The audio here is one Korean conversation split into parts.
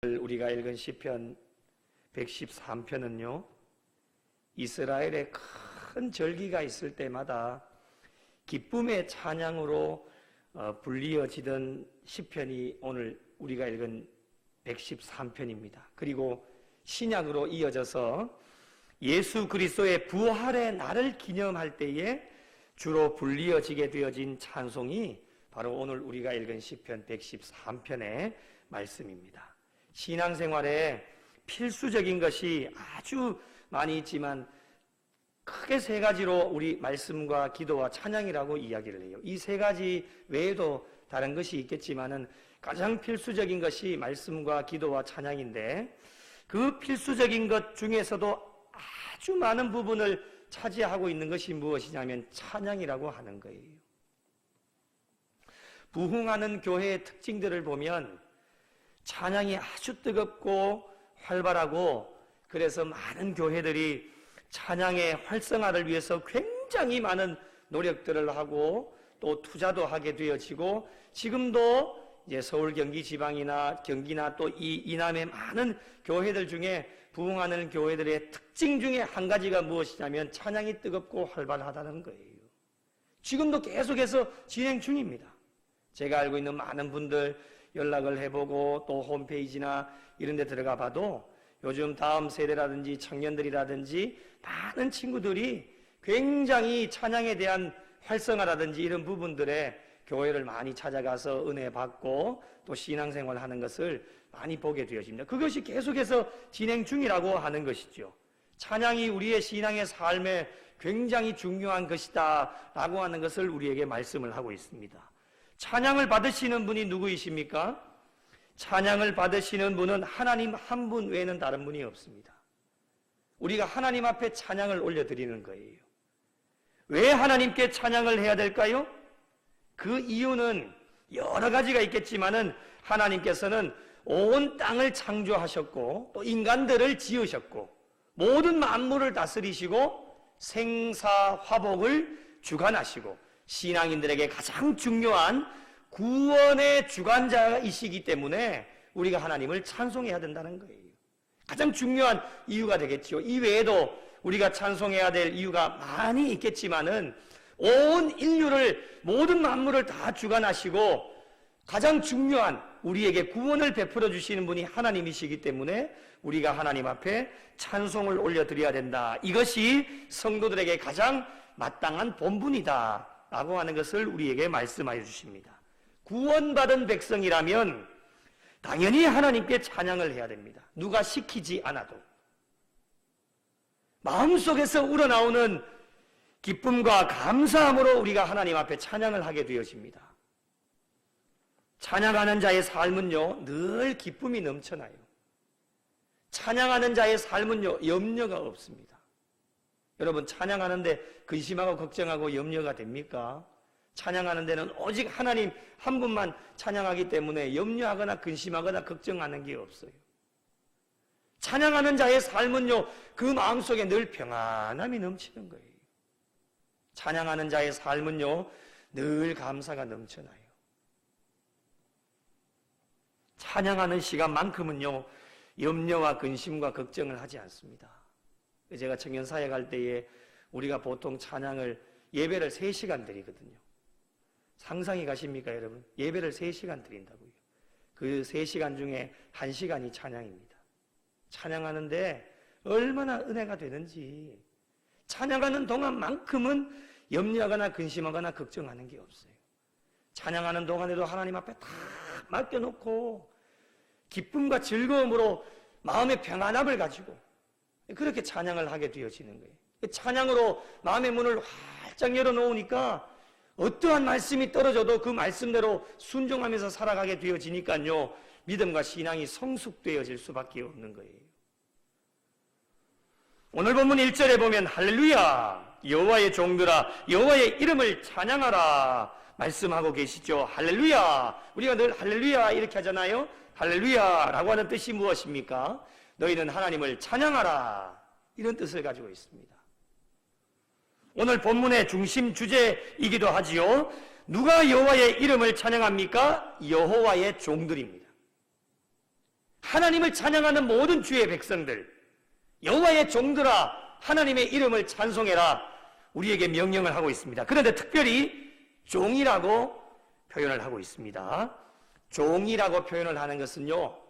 우리가 읽은 시편 113편은요, 이스라엘의 큰 절기가 있을 때마다 기쁨의 찬양으로 불리어지던 시편이 오늘 우리가 읽은 113편입니다. 그리고 신약으로 이어져서 예수 그리스도의 부활의 날을 기념할 때에 주로 불리어지게 되어진 찬송이 바로 오늘 우리가 읽은 시편 113편의 말씀입니다. 신앙생활에 필수적인 것이 아주 많이 있지만 크게 세 가지로 우리 말씀과 기도와 찬양이라고 이야기를 해요. 이 세 가지 외에도 다른 것이 있겠지만은 가장 필수적인 것이 말씀과 기도와 찬양인데, 그 필수적인 것 중에서도 아주 많은 부분을 차지하고 있는 것이 무엇이냐면 찬양이라고 하는 거예요. 부흥하는 교회의 특징들을 보면 찬양이 아주 뜨겁고 활발하고, 그래서 많은 교회들이 찬양의 활성화를 위해서 굉장히 많은 노력들을 하고 또 투자도 하게 되어지고, 지금도 이제 서울 경기 지방이나 경기나 또 이 이남의 많은 교회들 중에 부흥하는 교회들의 특징 중에 한 가지가 무엇이냐면 찬양이 뜨겁고 활발하다는 거예요. 지금도 계속해서 진행 중입니다. 제가 알고 있는 많은 분들 연락을 해보고 또 홈페이지나 이런 데 들어가 봐도 요즘 다음 세대라든지 청년들이라든지 많은 친구들이 굉장히 찬양에 대한 활성화라든지 이런 부분들에 교회를 많이 찾아가서 은혜 받고 또 신앙생활 하는 것을 많이 보게 되어집니다. 그것이 계속해서 진행 중이라고 하는 것이죠. 찬양이 우리의 신앙의 삶에 굉장히 중요한 것이다 라고 하는 것을 우리에게 말씀을 하고 있습니다. 찬양을 받으시는 분이 누구이십니까? 찬양을 받으시는 분은 하나님 한 분 외에는 다른 분이 없습니다. 우리가 하나님 앞에 찬양을 올려드리는 거예요. 왜 하나님께 찬양을 해야 될까요? 그 이유는 여러 가지가 있겠지만은 하나님께서는 온 땅을 창조하셨고 또 인간들을 지으셨고 모든 만물을 다스리시고 생사화복을 주관하시고 신앙인들에게 가장 중요한 구원의 주관자이시기 때문에 우리가 하나님을 찬송해야 된다는 거예요. 가장 중요한 이유가 되겠죠. 이 외에도 우리가 찬송해야 될 이유가 많이 있겠지만은 온 인류를, 모든 만물을 다 주관하시고 가장 중요한 우리에게 구원을 베풀어 주시는 분이 하나님이시기 때문에 우리가 하나님 앞에 찬송을 올려드려야 된다. 이것이 성도들에게 가장 마땅한 본분이다 라고 하는 것을 우리에게 말씀하여 주십니다. 구원받은 백성이라면 당연히 하나님께 찬양을 해야 됩니다. 누가 시키지 않아도 마음속에서 우러나오는 기쁨과 감사함으로 우리가 하나님 앞에 찬양을 하게 되어집니다. 찬양하는 자의 삶은요 늘 기쁨이 넘쳐나요. 찬양하는 자의 삶은요 염려가 없습니다. 여러분, 찬양하는데 근심하고 걱정하고 염려가 됩니까? 찬양하는 데는 오직 하나님 한 분만 찬양하기 때문에 염려하거나 근심하거나 걱정하는 게 없어요. 찬양하는 자의 삶은요 그 마음속에 늘 평안함이 넘치는 거예요. 찬양하는 자의 삶은요 늘 감사가 넘쳐나요. 찬양하는 시간만큼은요 염려와 근심과 걱정을 하지 않습니다. 제가 청년사회 갈 때에 우리가 보통 찬양을 예배를 3시간 드리거든요. 상상이 가십니까 여러분? 예배를 3시간 드린다고요. 그 3시간 중에 1시간이 찬양입니다. 찬양하는데 얼마나 은혜가 되는지, 찬양하는 동안만큼은 염려하거나 근심하거나 걱정하는 게 없어요. 찬양하는 동안에도 하나님 앞에 다 맡겨놓고 기쁨과 즐거움으로 마음의 평안함을 가지고 그렇게 찬양을 하게 되어지는 거예요. 찬양으로 마음의 문을 활짝 열어놓으니까 어떠한 말씀이 떨어져도 그 말씀대로 순종하면서 살아가게 되어지니까요 믿음과 신앙이 성숙되어질 수밖에 없는 거예요. 오늘 본문 1절에 보면 할렐루야 여호와의 종들아 여호와의 이름을 찬양하라 말씀하고 계시죠. 할렐루야, 우리가 늘 할렐루야 이렇게 하잖아요. 할렐루야 라고 하는 뜻이 무엇입니까? 너희는 하나님을 찬양하라, 이런 뜻을 가지고 있습니다. 오늘 본문의 중심 주제이기도 하지요. 누가 여호와의 이름을 찬양합니까? 여호와의 종들입니다. 하나님을 찬양하는 모든 주의 백성들, 여호와의 종들아 하나님의 이름을 찬송해라, 우리에게 명령을 하고 있습니다. 그런데 특별히 종이라고 표현을 하고 있습니다. 종이라고 표현을 하는 것은요,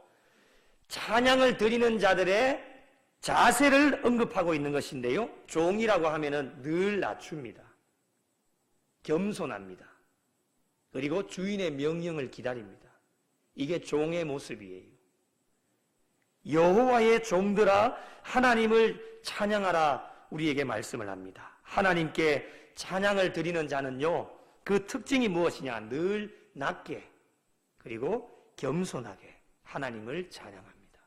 찬양을 드리는 자들의 자세를 언급하고 있는 것인데요, 종이라고 하면은 늘 낮춥니다. 겸손합니다. 그리고 주인의 명령을 기다립니다. 이게 종의 모습이에요. 여호와의 종들아 하나님을 찬양하라, 우리에게 말씀을 합니다. 하나님께 찬양을 드리는 자는요, 그 특징이 무엇이냐? 늘 낮게 그리고 겸손하게 하나님을 찬양합니다.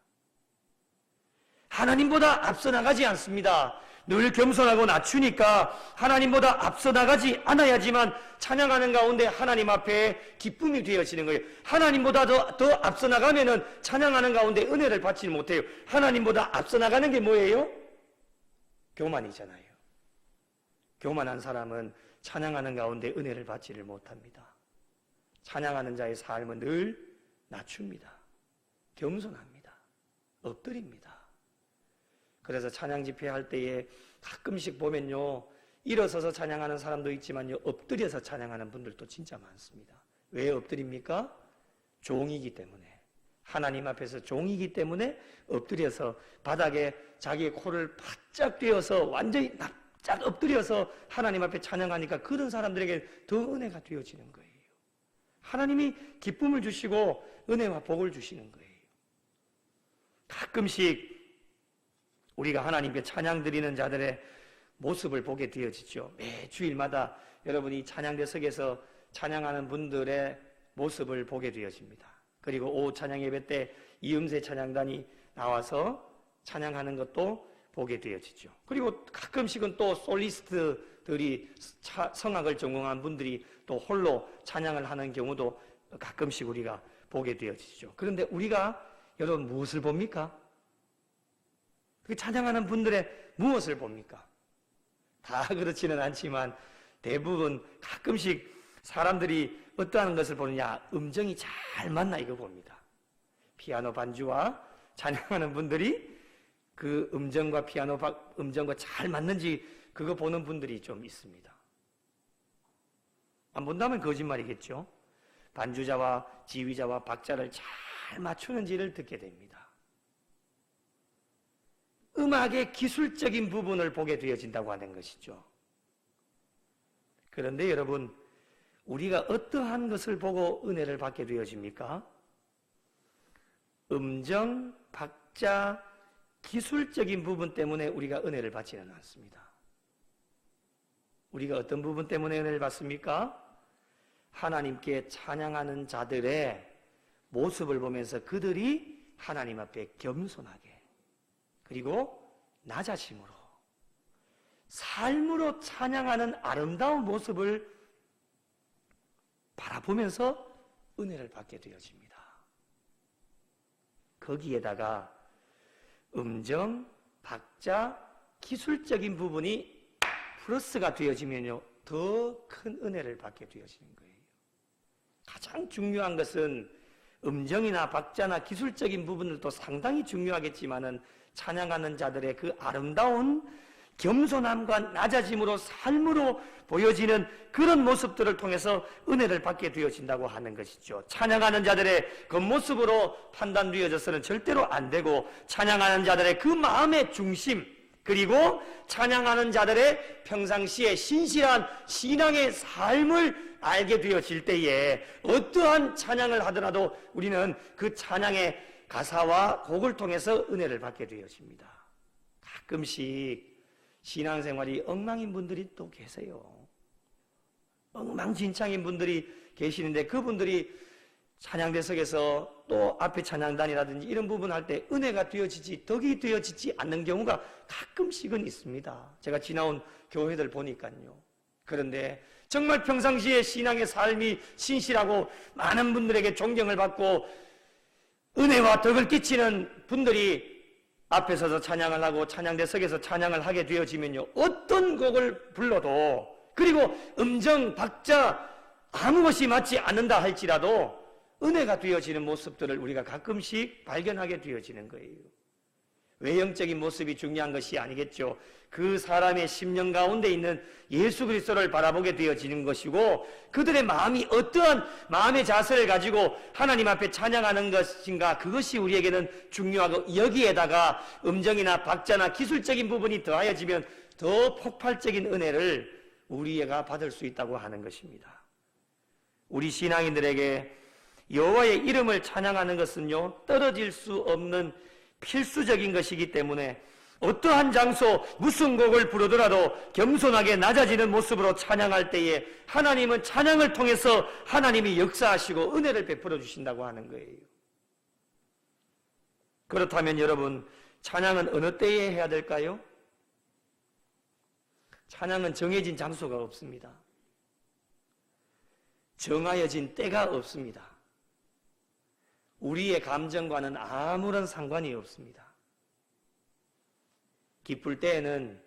하나님보다 앞서 나가지 않습니다. 늘 겸손하고 낮추니까 하나님보다 앞서 나가지 않아야지만 찬양하는 가운데 하나님 앞에 기쁨이 되어지는 거예요. 하나님보다 더 앞서 나가면은 찬양하는 가운데 은혜를 받지 못해요. 하나님보다 앞서 나가는 게 뭐예요? 교만이잖아요. 교만한 사람은 찬양하는 가운데 은혜를 받지를 못합니다. 찬양하는 자의 삶은 늘 낮춥니다. 겸손합니다. 엎드립니다. 그래서 찬양 집회할 때에 가끔씩 보면요, 일어서서 찬양하는 사람도 있지만요, 엎드려서 찬양하는 분들도 진짜 많습니다. 왜 엎드립니까? 종이기 때문에, 하나님 앞에서 종이기 때문에 엎드려서 바닥에 자기의 코를 바짝 떼어서 완전히 납작 엎드려서 하나님 앞에 찬양하니까 그런 사람들에게 더 은혜가 되어지는 거예요. 하나님이 기쁨을 주시고 은혜와 복을 주시는 거예요. 가끔씩 우리가 하나님께 찬양 드리는 자들의 모습을 보게 되어지죠. 매 주일마다 여러분이 찬양대석에서 찬양하는 분들의 모습을 보게 되어집니다. 그리고 오후 찬양 예배 때 이음새 찬양단이 나와서 찬양하는 것도 보게 되어지죠. 그리고 가끔씩은 또 솔리스트들이 성악을 전공한 분들이 또 홀로 찬양을 하는 경우도 가끔씩 우리가 보게 되어지죠. 그런데 우리가 여러분 무엇을 봅니까? 그 찬양하는 분들의 무엇을 봅니까? 다 그렇지는 않지만 대부분 가끔씩 사람들이 어떠한 것을 보느냐, 음정이 잘 맞나 이거 봅니다. 피아노 반주와 찬양하는 분들이 그 음정과 피아노 음정과 잘 맞는지 그거 보는 분들이 좀 있습니다. 안 본다면 거짓말이겠죠. 반주자와 지휘자와 박자를 잘 맞추는지를 듣게 됩니다. 음악의 기술적인 부분을 보게 되어진다고 하는 것이죠. 그런데 여러분, 우리가 어떠한 것을 보고 은혜를 받게 되어집니까? 음정, 박자, 기술적인 부분 때문에 우리가 은혜를 받지는 않습니다. 우리가 어떤 부분 때문에 은혜를 받습니까? 하나님께 찬양하는 자들의 모습을 보면서 그들이 하나님 앞에 겸손하게 그리고 낮아짐으로 삶으로 찬양하는 아름다운 모습을 바라보면서 은혜를 받게 되어집니다. 거기에다가 음정, 박자, 기술적인 부분이 플러스가 되어지면요, 더 큰 은혜를 받게 되어지는 거예요. 가장 중요한 것은 음정이나 박자나 기술적인 부분들도 상당히 중요하겠지만은 찬양하는 자들의 그 아름다운 겸손함과 낮아짐으로 삶으로 보여지는 그런 모습들을 통해서 은혜를 받게 되어진다고 하는 것이죠. 찬양하는 자들의 겉모습으로 판단되어져서는 절대로 안 되고, 찬양하는 자들의 그 마음의 중심, 그리고 찬양하는 자들의 평상시에 신실한 신앙의 삶을 알게 되어질 때에 어떠한 찬양을 하더라도 우리는 그 찬양의 가사와 곡을 통해서 은혜를 받게 되어집니다. 가끔씩 신앙생활이 엉망인 분들이 또 계세요. 엉망진창인 분들이 계시는데 그분들이 찬양대석에서 또 앞에 찬양단이라든지 이런 부분 할 때 은혜가 되어지지, 덕이 되어지지 않는 경우가 가끔씩은 있습니다. 제가 지나온 교회들 보니까요. 그런데 정말 평상시에 신앙의 삶이 신실하고 많은 분들에게 존경을 받고 은혜와 덕을 끼치는 분들이 앞에 서서 찬양을 하고 찬양대석에서 찬양을 하게 되어지면요, 어떤 곡을 불러도, 그리고 음정, 박자 아무 것이 맞지 않는다 할지라도 은혜가 되어지는 모습들을 우리가 가끔씩 발견하게 되어지는 거예요. 외형적인 모습이 중요한 것이 아니겠죠. 그 사람의 심령 가운데 있는 예수 그리스도를 바라보게 되어지는 것이고, 그들의 마음이 어떠한 마음의 자세를 가지고 하나님 앞에 찬양하는 것인가, 그것이 우리에게는 중요하고, 여기에다가 음정이나 박자나 기술적인 부분이 더하여지면 더 폭발적인 은혜를 우리가 받을 수 있다고 하는 것입니다. 우리 신앙인들에게 여호와의 이름을 찬양하는 것은요, 떨어질 수 없는 필수적인 것이기 때문에 어떠한 장소, 무슨 곡을 부르더라도 겸손하게 낮아지는 모습으로 찬양할 때에 하나님은 찬양을 통해서 하나님이 역사하시고 은혜를 베풀어 주신다고 하는 거예요. 그렇다면 여러분, 찬양은 어느 때에 해야 될까요? 찬양은 정해진 장소가 없습니다. 정하여진 때가 없습니다. 우리의 감정과는 아무런 상관이 없습니다. 기쁠 때에는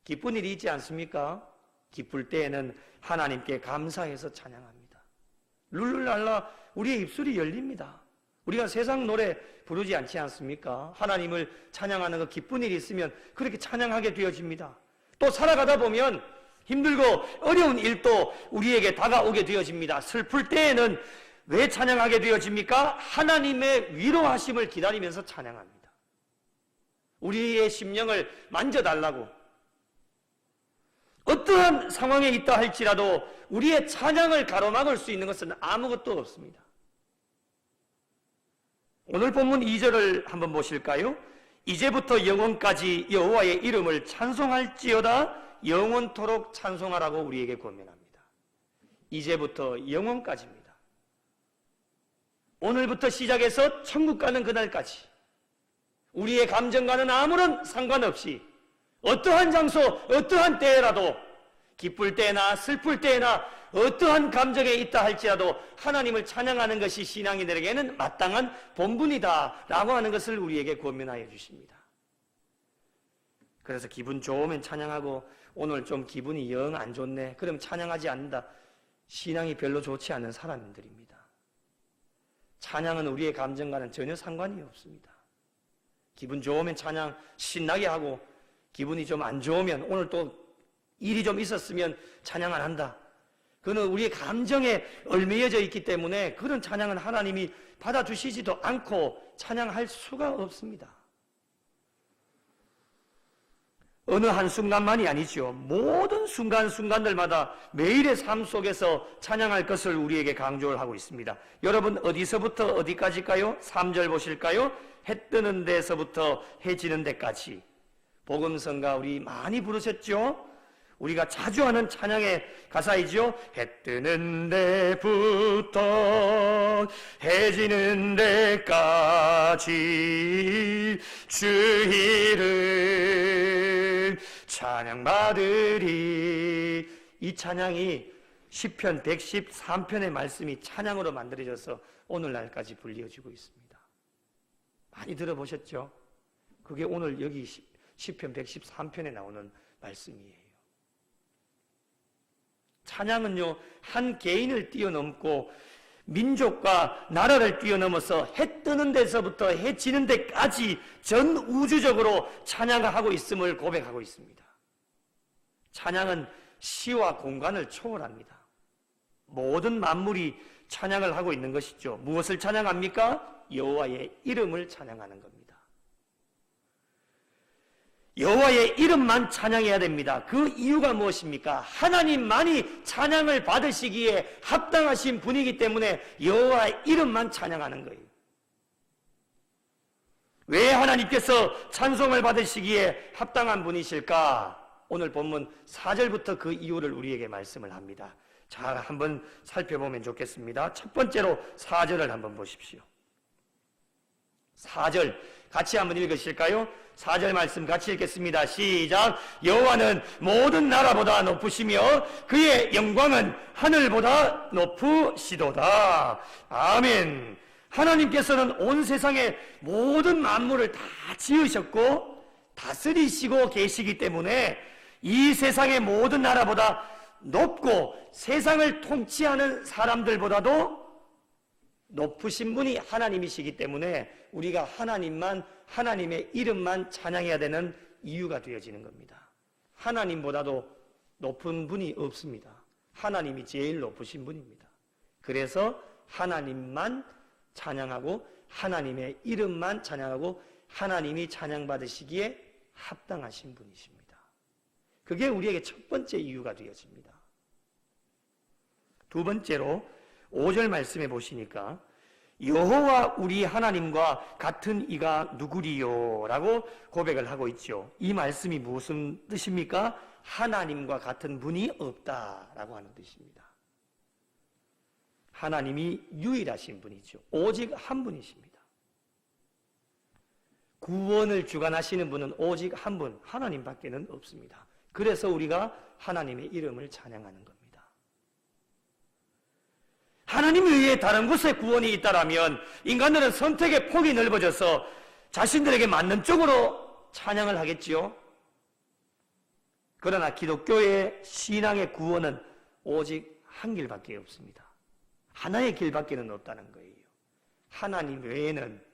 기쁜 일이 있지 않습니까? 기쁠 때에는 하나님께 감사해서 찬양합니다. 룰루랄라 우리의 입술이 열립니다. 우리가 세상 노래 부르지 않지 않습니까? 하나님을 찬양하는 그 기쁜 일이 있으면 그렇게 찬양하게 되어집니다. 또 살아가다 보면 힘들고 어려운 일도 우리에게 다가오게 되어집니다. 슬플 때에는 왜 찬양하게 되어집니까? 하나님의 위로하심을 기다리면서 찬양합니다. 우리의 심령을 만져달라고. 어떠한 상황에 있다 할지라도 우리의 찬양을 가로막을 수 있는 것은 아무것도 없습니다. 오늘 본문 2절을 한번 보실까요? 이제부터 영원까지 여호와의 이름을 찬송할지어다, 영원토록 찬송하라고 우리에게 권면합니다. 이제부터 영원까지입니다. 오늘부터 시작해서 천국 가는 그날까지 우리의 감정과는 아무런 상관없이 어떠한 장소, 어떠한 때라도 기쁠 때나 슬플 때나 어떠한 감정에 있다 할지라도 하나님을 찬양하는 것이 신앙인들에게는 마땅한 본분이다 라고 하는 것을 우리에게 권면하여 주십니다. 그래서 기분 좋으면 찬양하고 오늘 좀 기분이 영 안 좋네, 그럼 찬양하지 않는다. 신앙이 별로 좋지 않은 사람들입니다. 찬양은 우리의 감정과는 전혀 상관이 없습니다. 기분 좋으면 찬양 신나게 하고, 기분이 좀 안 좋으면 오늘 또 일이 좀 있었으면 찬양 안 한다. 그는 우리의 감정에 얽매여져 있기 때문에 그런 찬양은 하나님이 받아주시지도 않고 찬양할 수가 없습니다. 어느 한순간만이 아니죠. 모든 순간순간들마다 매일의 삶 속에서 찬양할 것을 우리에게 강조를 하고 있습니다. 여러분, 어디서부터 어디까지일까요? 3절 보실까요? 해 뜨는 데서부터 해 지는 데까지. 복음성가 우리 많이 부르셨죠? 우리가 자주 하는 찬양의 가사이죠. 해 뜨는 데부터 해 지는 데까지 주 이름 찬양받으리. 이 찬양이 시편 113편의 말씀이 찬양으로 만들어져서 오늘날까지 불리어지고 있습니다. 많이 들어보셨죠? 그게 오늘 여기 시편 113편에 나오는 말씀이에요. 찬양은요, 한 개인을 뛰어넘고 민족과 나라를 뛰어넘어서 해 뜨는 데서부터 해 지는 데까지 전 우주적으로 찬양을 하고 있음을 고백하고 있습니다. 찬양은 시와 공간을 초월합니다. 모든 만물이 찬양을 하고 있는 것이죠. 무엇을 찬양합니까? 여호와의 이름을 찬양하는 겁니다. 여호와의 이름만 찬양해야 됩니다. 그 이유가 무엇입니까? 하나님만이 찬양을 받으시기에 합당하신 분이기 때문에 여호와의 이름만 찬양하는 거예요. 왜 하나님께서 찬송을 받으시기에 합당한 분이실까? 오늘 본문 4절부터 그 이유를 우리에게 말씀을 합니다. 자, 한번 살펴보면 좋겠습니다. 첫 번째로 4절을 한번 보십시오. 4절 같이 한번 읽으실까요? 4절 말씀 같이 읽겠습니다. 시작. 여호와는 모든 나라보다 높으시며 그의 영광은 하늘보다 높으시도다. 아멘. 하나님께서는 온 세상의 모든 만물을 다 지으셨고 다스리시고 계시기 때문에 이 세상의 모든 나라보다 높고 세상을 통치하는 사람들보다도 높으신 분이 하나님이시기 때문에 우리가 하나님만, 하나님의 이름만 찬양해야 되는 이유가 되어지는 겁니다. 하나님보다도 높은 분이 없습니다. 하나님이 제일 높으신 분입니다. 그래서 하나님만 찬양하고 하나님의 이름만 찬양하고 하나님이 찬양받으시기에 합당하신 분이십니다. 그게 우리에게 첫 번째 이유가 되어집니다. 두 번째로 5절 말씀해 보시니까 여호와 우리 하나님과 같은 이가 누구리요? 라고 고백을 하고 있죠. 이 말씀이 무슨 뜻입니까? 하나님과 같은 분이 없다라고 하는 뜻입니다. 하나님이 유일하신 분이죠. 오직 한 분이십니다. 구원을 주관하시는 분은 오직 한 분, 하나님밖에는 없습니다. 그래서 우리가 하나님의 이름을 찬양하는 겁니다. 하나님 외에 다른 곳에 구원이 있다라면 인간들은 선택의 폭이 넓어져서 자신들에게 맞는 쪽으로 찬양을 하겠지요. 그러나 기독교의 신앙의 구원은 오직 한 길밖에 없습니다. 하나의 길밖에는 없다는 거예요. 하나님 외에는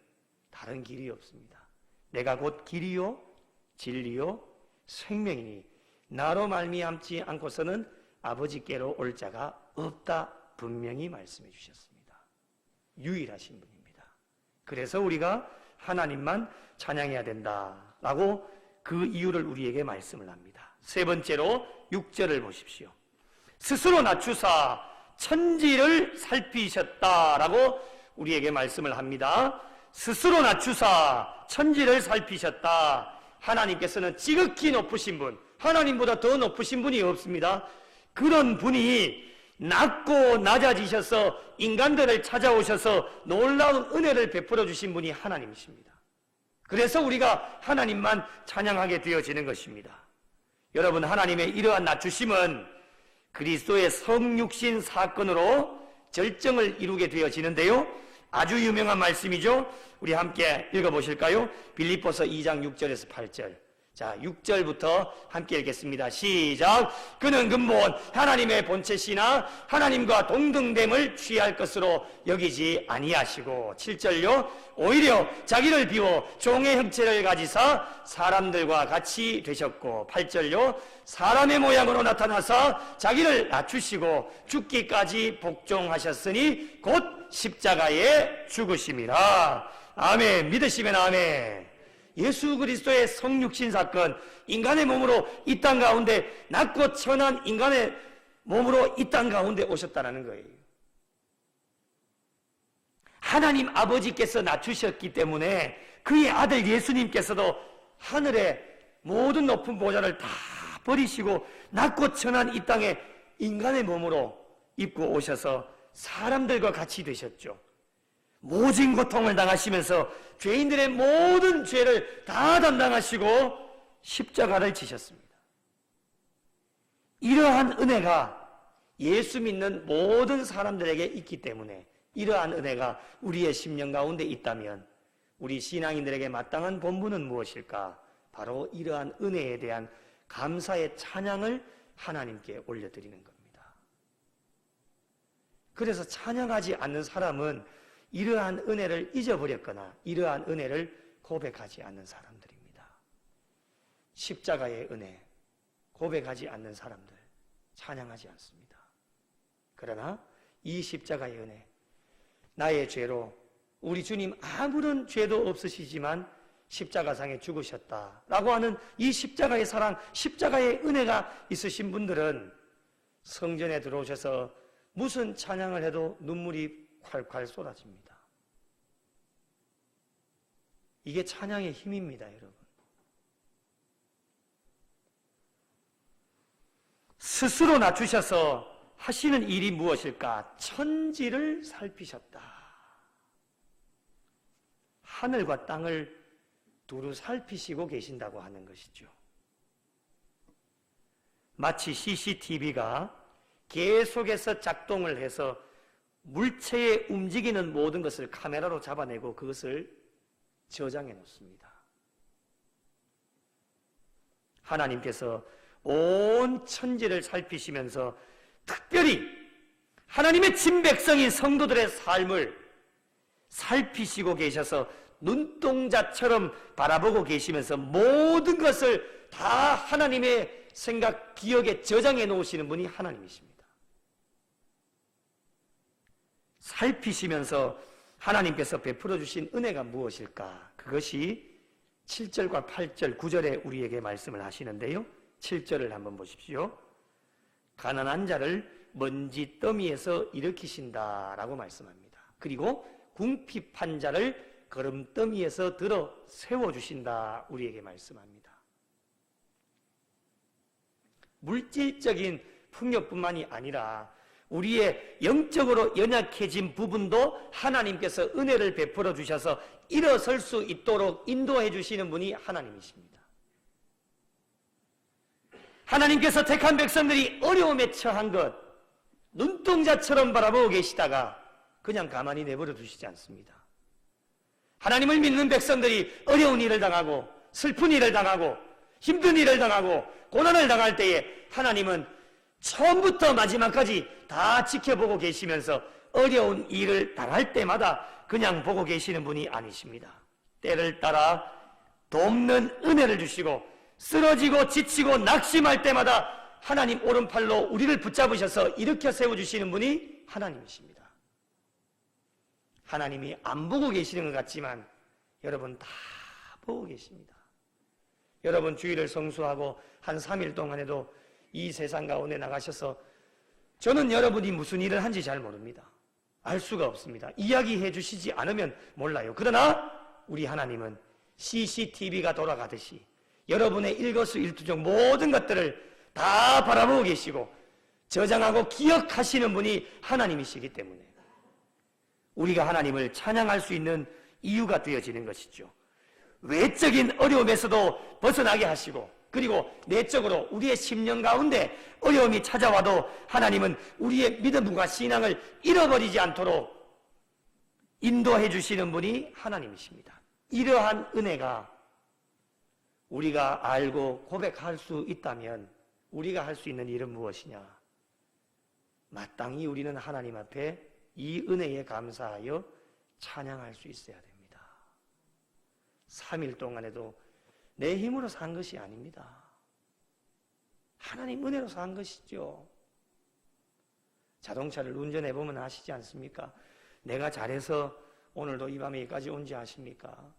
다른 길이 없습니다. 내가 곧 길이요 진리요 생명이니 나로 말미암지 않고서는 아버지께로 올 자가 없다 분명히 말씀해 주셨습니다. 유일하신 분입니다. 그래서 우리가 하나님만 찬양해야 된다라고 그 이유를 우리에게 말씀을 합니다. 세 번째로 6절을 보십시오. 스스로 낮추사 천지를 살피셨다라고 우리에게 말씀을 합니다. 스스로 낮추사 천지를 살피셨다. 하나님께서는 지극히 높으신 분, 하나님보다 더 높으신 분이 없습니다. 그런 분이 낮고 낮아지셔서 인간들을 찾아오셔서 놀라운 은혜를 베풀어 주신 분이 하나님이십니다. 그래서 우리가 하나님만 찬양하게 되어지는 것입니다. 여러분, 하나님의 이러한 낮추심은 그리스도의 성육신 사건으로 절정을 이루게 되어지는데요, 아주 유명한 말씀이죠. 우리 함께 읽어보실까요? 빌립보서 2장 6절에서 8절. 자, 6절부터 함께 읽겠습니다. 시작. 그는 근본 하나님의 본체시나 하나님과 동등됨을 취할 것으로 여기지 아니하시고, 7절요. 오히려 자기를 비워 종의 형체를 가지사 사람들과 같이 되셨고, 8절요. 사람의 모양으로 나타나사 자기를 낮추시고 죽기까지 복종하셨으니 곧 십자가에 죽으심이라. 아멘. 믿으시면 아멘. 예수 그리스도의 성육신 사건, 인간의 몸으로 이 땅 가운데 낮고 천한 인간의 몸으로 이 땅 가운데 오셨다는 거예요. 하나님 아버지께서 낮추셨기 때문에 그의 아들 예수님께서도 하늘의 모든 높은 보좌를 다 버리시고 낮고 천한 이 땅에 인간의 몸으로 입고 오셔서 사람들과 같이 되셨죠. 모진 고통을 당하시면서 죄인들의 모든 죄를 다 담당하시고 십자가를 지셨습니다. 이러한 은혜가 예수 믿는 모든 사람들에게 있기 때문에 이러한 은혜가 우리의 심령 가운데 있다면 우리 신앙인들에게 마땅한 본분은 무엇일까? 바로 이러한 은혜에 대한 감사의 찬양을 하나님께 올려드리는 겁니다. 그래서 찬양하지 않는 사람은 이러한 은혜를 잊어버렸거나 이러한 은혜를 고백하지 않는 사람들입니다. 십자가의 은혜 고백하지 않는 사람들 찬양하지 않습니다. 그러나 이 십자가의 은혜, 나의 죄로 우리 주님 아무런 죄도 없으시지만 십자가상에 죽으셨다라고 하는 이 십자가의 사랑, 십자가의 은혜가 있으신 분들은 성전에 들어오셔서 무슨 찬양을 해도 눈물이 콸콸 쏟아집니다. 이게 찬양의 힘입니다, 여러분. 스스로 낮추셔서 하시는 일이 무엇일까? 천지를 살피셨다. 하늘과 땅을 두루 살피시고 계신다고 하는 것이죠. 마치 CCTV가 계속해서 작동을 해서 물체에 움직이는 모든 것을 카메라로 잡아내고 그것을 저장해 놓습니다. 하나님께서 온 천지를 살피시면서 특별히 하나님의 친백성인 성도들의 삶을 살피시고 계셔서 눈동자처럼 바라보고 계시면서 모든 것을 다 하나님의 생각, 기억에 저장해 놓으시는 분이 하나님이십니다. 살피시면서 하나님께서 베풀어 주신 은혜가 무엇일까? 그것이 7절과 8절, 9절에 우리에게 말씀을 하시는데요. 7절을 한번 보십시오. 가난한 자를 먼지 더미에서 일으키신다라고 말씀합니다. 그리고 궁핍한 자를 거름더미에서 들어 세워주신다 우리에게 말씀합니다. 물질적인 풍요뿐만이 아니라 우리의 영적으로 연약해진 부분도 하나님께서 은혜를 베풀어 주셔서 일어설 수 있도록 인도해 주시는 분이 하나님이십니다. 하나님께서 택한 백성들이 어려움에 처한 것 눈동자처럼 바라보고 계시다가 그냥 가만히 내버려 두시지 않습니다. 하나님을 믿는 백성들이 어려운 일을 당하고 슬픈 일을 당하고 힘든 일을 당하고 고난을 당할 때에 하나님은 처음부터 마지막까지 다 지켜보고 계시면서 어려운 일을 당할 때마다 그냥 보고 계시는 분이 아니십니다. 때를 따라 돕는 은혜를 주시고 쓰러지고 지치고 낙심할 때마다 하나님 오른팔로 우리를 붙잡으셔서 일으켜 세워주시는 분이 하나님이십니다. 하나님이 안 보고 계시는 것 같지만 여러분 다 보고 계십니다. 여러분 주일을 성수하고 한 3일 동안에도 이 세상 가운데 나가셔서 저는 여러분이 무슨 일을 한지 잘 모릅니다. 알 수가 없습니다. 이야기해 주시지 않으면 몰라요. 그러나 우리 하나님은 CCTV가 돌아가듯이 여러분의 일거수일투족 모든 것들을 다 바라보고 계시고 저장하고 기억하시는 분이 하나님이시기 때문에 우리가 하나님을 찬양할 수 있는 이유가 되어지는 것이죠. 외적인 어려움에서도 벗어나게 하시고 그리고 내적으로 우리의 심령 가운데 어려움이 찾아와도 하나님은 우리의 믿음과 신앙을 잃어버리지 않도록 인도해 주시는 분이 하나님이십니다. 이러한 은혜가 우리가 알고 고백할 수 있다면 우리가 할 수 있는 일은 무엇이냐? 마땅히 우리는 하나님 앞에 이 은혜에 감사하여 찬양할 수 있어야 됩니다. 3일 동안에도 내 힘으로 산 것이 아닙니다. 하나님 은혜로 산 것이죠. 자동차를 운전해보면 아시지 않습니까? 내가 잘해서 오늘도 이 밤에 여기까지 온지 아십니까?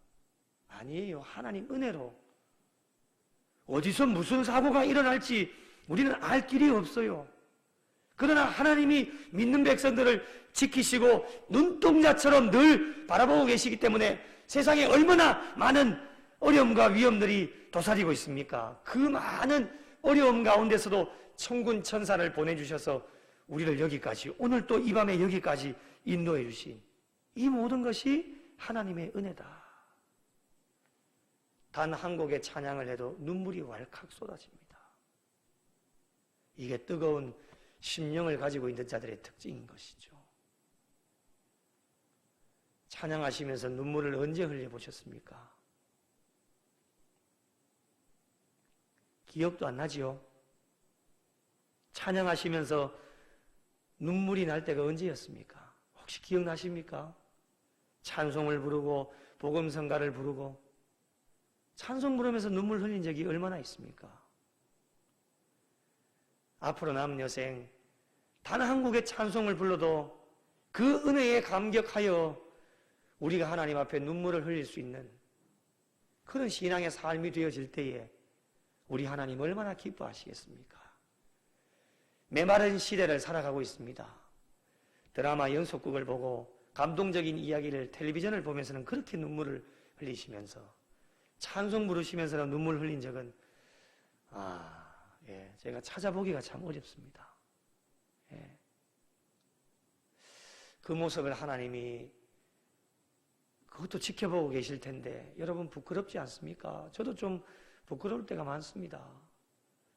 아니에요. 하나님 은혜로. 어디서 무슨 사고가 일어날지 우리는 알 길이 없어요. 그러나 하나님이 믿는 백성들을 지키시고 눈동자처럼 늘 바라보고 계시기 때문에 세상에 얼마나 많은 어려움과 위험들이 도사리고 있습니까? 그 많은 어려움 가운데서도 천군 천사를 보내주셔서 우리를 여기까지 오늘 또 이 밤에 여기까지 인도해 주신 이 모든 것이 하나님의 은혜다. 단 한 곡의 찬양을 해도 눈물이 왈칵 쏟아집니다. 이게 뜨거운 심령을 가지고 있는 자들의 특징인 것이죠. 찬양하시면서 눈물을 언제 흘려보셨습니까? 기억도 안 나지요? 찬양하시면서 눈물이 날 때가 언제였습니까? 혹시 기억나십니까? 찬송을 부르고 복음성가를 부르고 찬송 부르면서 눈물 흘린 적이 얼마나 있습니까? 앞으로 남은 여생 단 한 곡의 찬송을 불러도 그 은혜에 감격하여 우리가 하나님 앞에 눈물을 흘릴 수 있는 그런 신앙의 삶이 되어질 때에 우리 하나님 얼마나 기뻐하시겠습니까? 메마른 시대를 살아가고 있습니다. 드라마 연속극을 보고 감동적인 이야기를 텔레비전을 보면서는 그렇게 눈물을 흘리시면서 찬송 부르시면서는 눈물 흘린 적은 제가 찾아보기가 참 어렵습니다. 그 모습을 하나님이 그것도 지켜보고 계실 텐데 여러분 부끄럽지 않습니까? 저도 좀 부끄러울 때가 많습니다.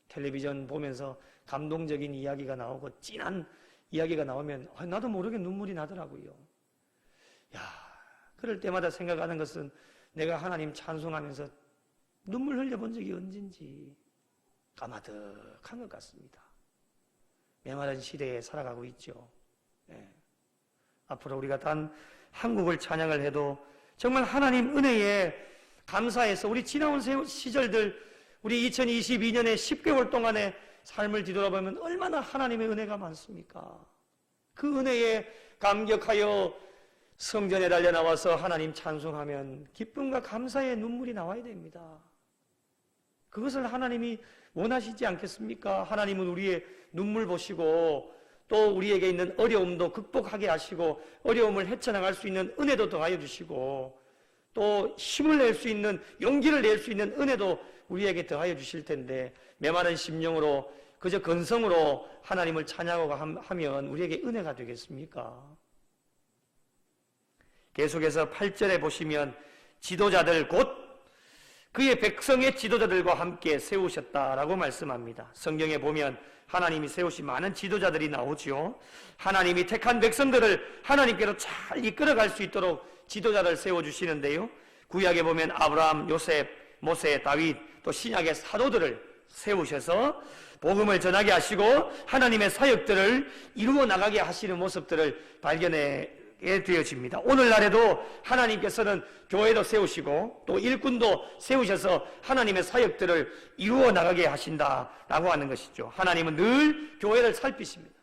텔레비전 보면서 감동적인 이야기가 나오고 진한 이야기가 나오면 나도 모르게 눈물이 나더라고요. 그럴 때마다 생각하는 것은 내가 하나님 찬송하면서 눈물 흘려본 적이 언젠지 까마득한 것 같습니다. 메마른 시대에 살아가고 있죠. 앞으로 우리가 단 한국을 찬양을 해도 정말 하나님 은혜에 감사해서 우리 지나온 시절들, 우리 2022년에 10개월 동안의 삶을 뒤돌아보면 얼마나 하나님의 은혜가 많습니까? 그 은혜에 감격하여 성전에 달려 나와서 하나님 찬송하면 기쁨과 감사의 눈물이 나와야 됩니다. 그것을 하나님이 원하시지 않겠습니까? 하나님은 우리의 눈물 보시고 또 우리에게 있는 어려움도 극복하게 하시고 어려움을 헤쳐나갈 수 있는 은혜도 더하여 주시고 또 힘을 낼 수 있는, 용기를 낼 수 있는 은혜도 우리에게 더하여 주실 텐데 메마른 심령으로 그저 근성으로 하나님을 찬양하고 하면 우리에게 은혜가 되겠습니까? 계속해서 8절에 보시면 지도자들 곧 그의 백성의 지도자들과 함께 세우셨다라고 말씀합니다. 성경에 보면 하나님이 세우신 많은 지도자들이 나오죠. 하나님이 택한 백성들을 하나님께로 잘 이끌어갈 수 있도록 지도자를 세워주시는데요. 구약에 보면 아브라함, 요셉, 모세, 다윗, 또 신약의 사도들을 세우셔서 복음을 전하게 하시고 하나님의 사역들을 이루어 나가게 하시는 모습들을 발견하게 되어집니다. 오늘날에도 하나님께서는 교회도 세우시고 또 일꾼도 세우셔서 하나님의 사역들을 이루어 나가게 하신다라고 하는 것이죠. 하나님은 늘 교회를 살피십니다.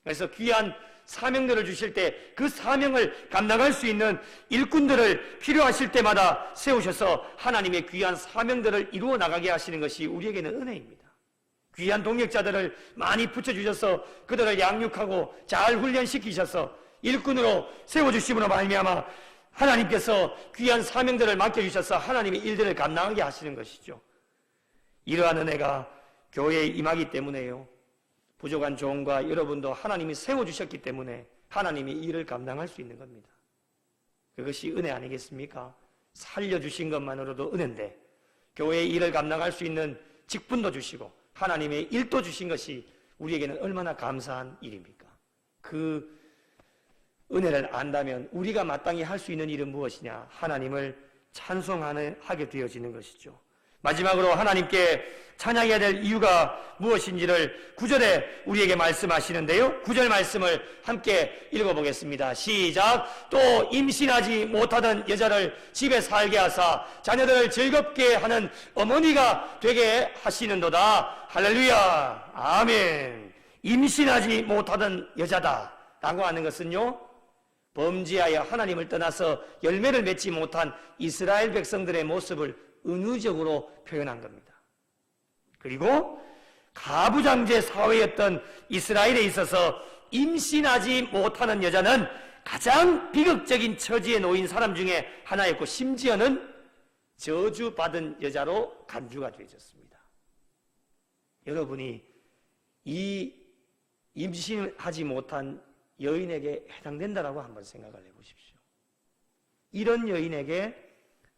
그래서 귀한 사명들을 주실 때 그 사명을 감당할 수 있는 일꾼들을 필요하실 때마다 세우셔서 하나님의 귀한 사명들을 이루어 나가게 하시는 것이 우리에게는 은혜입니다. 귀한 동역자들을 많이 붙여주셔서 그들을 양육하고 잘 훈련시키셔서 일꾼으로 세워주심으로 말미암아 하나님께서 귀한 사명들을 맡겨주셔서 하나님의 일들을 감당하게 하시는 것이죠. 이러한 은혜가 교회에 임하기 때문에요. 부족한 종과 여러분도 하나님이 세워주셨기 때문에 하나님이 일을 감당할 수 있는 겁니다. 그것이 은혜 아니겠습니까? 살려주신 것만으로도 은혜인데 교회의 일을 감당할 수 있는 직분도 주시고 하나님의 일도 주신 것이 우리에게는 얼마나 감사한 일입니까? 그 은혜를 안다면 우리가 마땅히 할 수 있는 일은 무엇이냐? 하나님을 찬송하게 되어지는 것이죠. 마지막으로 하나님께 찬양해야 될 이유가 무엇인지를 9절에 우리에게 말씀하시는데요. 9절 말씀을 함께 읽어보겠습니다. 시작. 또 임신하지 못하던 여자를 집에 살게 하사 자녀들을 즐겁게 하는 어머니가 되게 하시는도다. 할렐루야. 아멘. 임신하지 못하던 여자다 라고 하는 것은요, 범죄하여 하나님을 떠나서 열매를 맺지 못한 이스라엘 백성들의 모습을 은유적으로 표현한 겁니다. 그리고 가부장제 사회였던 이스라엘에 있어서 임신하지 못하는 여자는 가장 비극적인 처지에 놓인 사람 중에 하나였고 심지어는 저주받은 여자로 간주가 되어졌습니다. 여러분이 이 임신하지 못한 여인에게 해당된다라고 한번 생각을 해보십시오. 이런 여인에게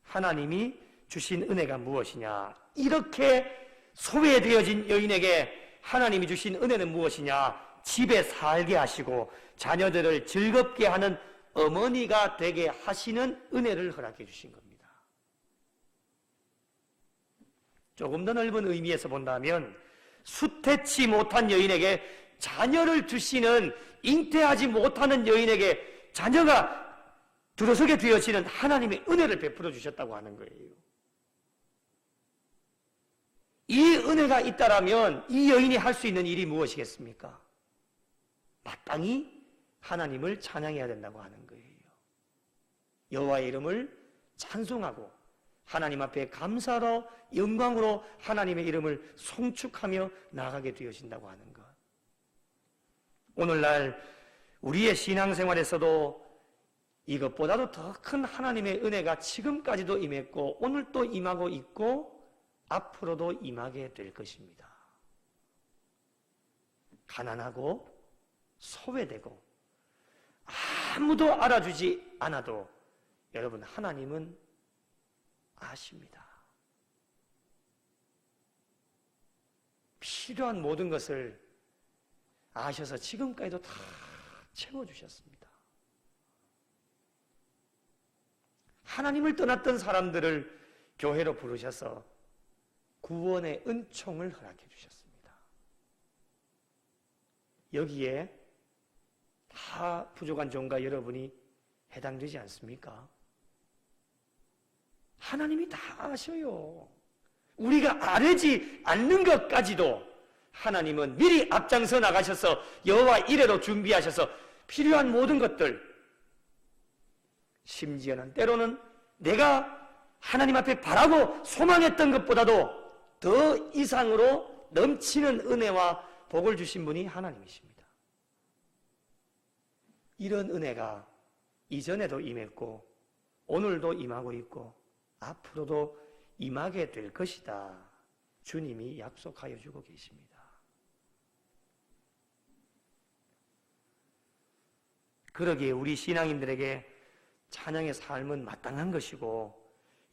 하나님이 주신 은혜가 무엇이냐? 이렇게 소외되어진 여인에게 하나님이 주신 은혜는 무엇이냐? 집에 살게 하시고 자녀들을 즐겁게 하는 어머니가 되게 하시는 은혜를 허락해 주신 겁니다. 조금 더 넓은 의미에서 본다면 수태치 못한 여인에게 자녀를 두시는, 잉태하지 못하는 여인에게 자녀가 들어서게 되어지는 하나님의 은혜를 베풀어 주셨다고 하는 거예요. 이 은혜가 있다라면 이 여인이 할 수 있는 일이 무엇이겠습니까? 마땅히 하나님을 찬양해야 된다고 하는 거예요. 여호와의 이름을 찬송하고 하나님 앞에 감사로 영광으로 하나님의 이름을 송축하며 나아가게 되어진다고 하는 것. 오늘날 우리의 신앙생활에서도 이것보다도 더 큰 하나님의 은혜가 지금까지도 임했고 오늘 또 임하고 있고 앞으로도 임하게 될 것입니다. 가난하고 소외되고 아무도 알아주지 않아도 여러분 하나님은 아십니다. 필요한 모든 것을 아셔서 지금까지도 다 채워주셨습니다. 하나님을 떠났던 사람들을 교회로 부르셔서 구원의 은총을 허락해 주셨습니다. 여기에 다 부족한 종과 여러분이 해당되지 않습니까? 하나님이 다 아셔요. 우리가 아뢰지 않는 것까지도 하나님은 미리 앞장서 나가셔서 여호와 이레로 준비하셔서 필요한 모든 것들, 심지어는 때로는 내가 하나님 앞에 바라고 소망했던 것보다도 더 이상으로 넘치는 은혜와 복을 주신 분이 하나님이십니다. 이런 은혜가 이전에도 임했고 오늘도 임하고 있고 앞으로도 임하게 될 것이다. 주님이 약속하여 주고 계십니다. 그러기에 우리 신앙인들에게 찬양의 삶은 마땅한 것이고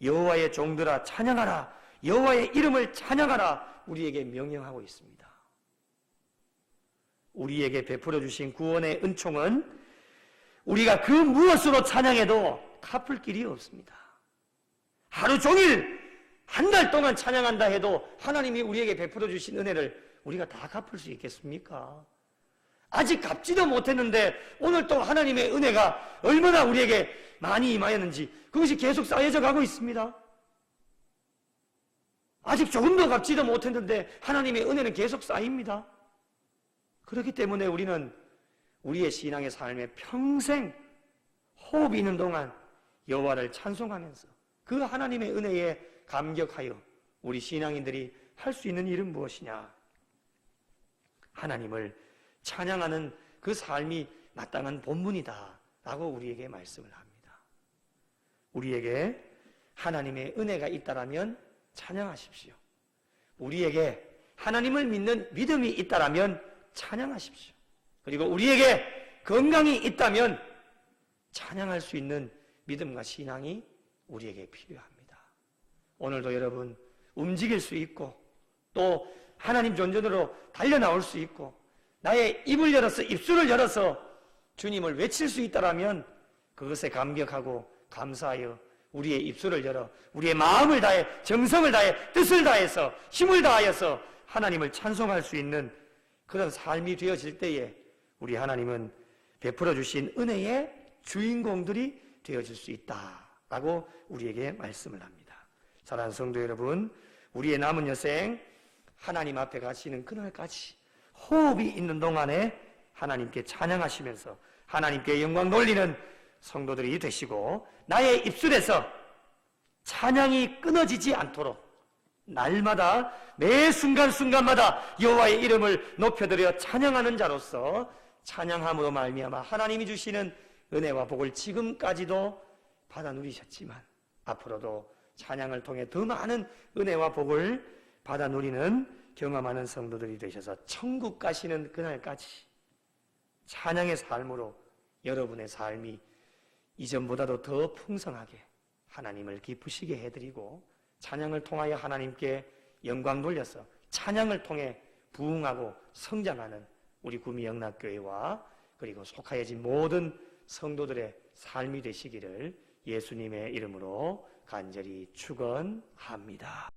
여호와의 종들아 찬양하라, 여호와의 이름을 찬양하라 우리에게 명령하고 있습니다. 우리에게 베풀어 주신 구원의 은총은 우리가 그 무엇으로 찬양해도 갚을 길이 없습니다. 하루 종일 한 달 동안 찬양한다 해도 하나님이 우리에게 베풀어 주신 은혜를 우리가 다 갚을 수 있겠습니까? 아직 갚지도 못했는데 오늘 또 하나님의 은혜가 얼마나 우리에게 많이 임하였는지 그것이 계속 쌓여져 가고 있습니다. 아직 조금도 갚지도 못했는데 하나님의 은혜는 계속 쌓입니다. 그렇기 때문에 우리는 우리의 신앙의 삶에 평생 호흡이 있는 동안 여호와를 찬송하면서 그 하나님의 은혜에 감격하여 우리 신앙인들이 할 수 있는 일은 무엇이냐? 하나님을 찬양하는 그 삶이 마땅한 본분이다 라고 우리에게 말씀을 합니다. 우리에게 하나님의 은혜가 있다라면 찬양하십시오. 우리에게 하나님을 믿는 믿음이 있다라면 찬양하십시오. 그리고 우리에게 건강이 있다면 찬양할 수 있는 믿음과 신앙이 우리에게 필요합니다. 오늘도 여러분 움직일 수 있고 또 하나님 존전으로 달려나올 수 있고 나의 입을 열어서 입술을 열어서 주님을 외칠 수 있다라면 그것에 감격하고 감사하여 우리의 입술을 열어 우리의 마음을 다해 정성을 다해 뜻을 다해서 힘을 다하여서 하나님을 찬송할 수 있는 그런 삶이 되어질 때에 우리 하나님은 베풀어 주신 은혜의 주인공들이 되어질 수 있다라고 우리에게 말씀을 합니다. 사랑하는 성도 여러분, 우리의 남은 여생 하나님 앞에 가시는 그날까지 호흡이 있는 동안에 하나님께 찬양하시면서 하나님께 영광 돌리는 성도들이 되시고 나의 입술에서 찬양이 끊어지지 않도록 날마다 매 순간순간마다 여호와의 이름을 높여드려 찬양하는 자로서 찬양함으로 말미암아 하나님이 주시는 은혜와 복을 지금까지도 받아 누리셨지만 앞으로도 찬양을 통해 더 많은 은혜와 복을 받아 누리는 경험하는 성도들이 되셔서 천국 가시는 그날까지 찬양의 삶으로 여러분의 삶이 이전보다도 더 풍성하게 하나님을 기쁘시게 해드리고 찬양을 통하여 하나님께 영광 돌려서 찬양을 통해 부흥하고 성장하는 우리 구미 영락교회와 그리고 속하여진 모든 성도들의 삶이 되시기를 예수님의 이름으로 간절히 축원합니다.